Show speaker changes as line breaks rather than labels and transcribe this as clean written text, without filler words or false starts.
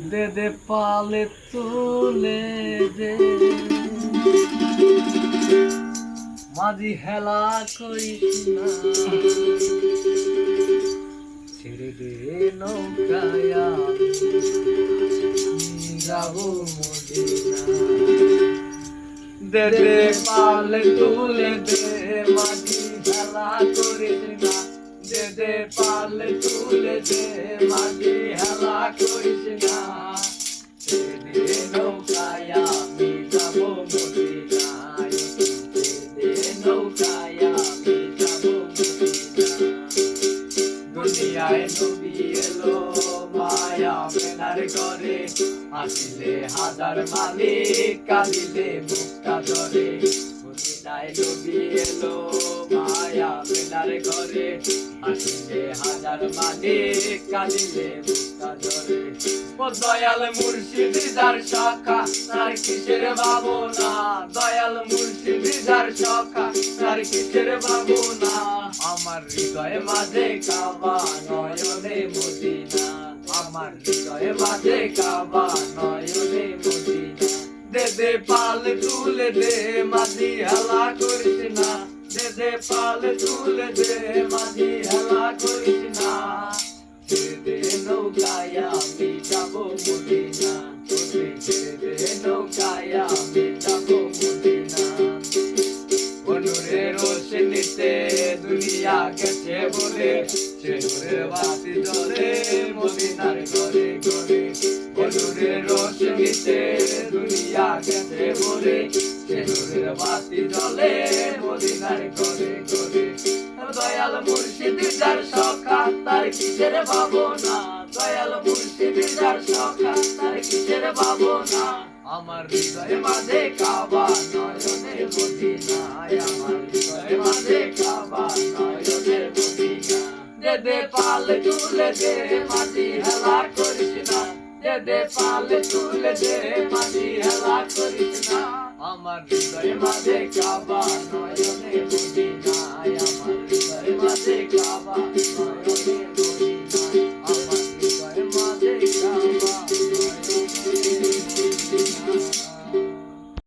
দে দে পালে তুলে দে মাঝি হেলা করিস না ছেড়ে দে নৌকায় আমি যাবো মদিনা দে দে পালে তুলে দে মাঝি হেলা করিস না দে দে পালে তুলে দে মাঝি হেলা করিস না ছেড়ে দে নৌকায় আমি যাবো মদিনায় দে দে নৌকায় আমি যাবো মদিনা দুনিয়ায় নবী এলো মায়া মেনার ঘরে আসিলে হাজার মালিক কাঁদিলে মুক্তা ধরে মদিনায় নবী এলো মায়া মেনার ঘরে আসিলে হাজার মালিক কাঁদিলে মুক্তা ধরে ও দয়াল মুর্শিদ যার শাখা তার কিসের ভাবনা দয়াল মুর্শিদ যার শাখা তার কিসের ভাবনা আমার হৃদয়ে মাঝে কাবা নয়নে মদিনা আমার হৃদয়ে মাঝে কাবা নয়নে মদিনা দে দে পাল তুলে দে মাঝি হেলা করিস না দে দে পাল তুলে দে মাঝি হেলা করিস না ছেড়ে দে নৌকায় আমি যাবো মদিনা ছেড়ে দে নৌকায় আমি যাবো মদিনা নূরের রোশনীতে দুনিয়া গেছে বলে সে নূরের বাতি জ্বলে মদিনার ঘরে ঘরে নূরের রোশনীতে দুনিয়া গেছে বলে সে নূরের বাতি জ্বলে মদিনার ঘরে ঘরে দয়াল মুর্শিদ যার সখা তার কিসের ভাবনা দয়াল মুর্শিদ যার সখা তার কিসের ভাবনা আমার হৃদয়ে মাঝে কাবা নয়নে মদিনা আমার হৃদয়ে মাঝে কাবা নয়নে মদিনা দে দে পাল তুলে দে মাঝি হেলা করিস না দে দে পাল তুলে দে মাঝি হেলা করিস না আমার হৃদয়ে মাঝে কাবা নয়নে মদিনা আমার হৃদয়ে মাঝে কাবা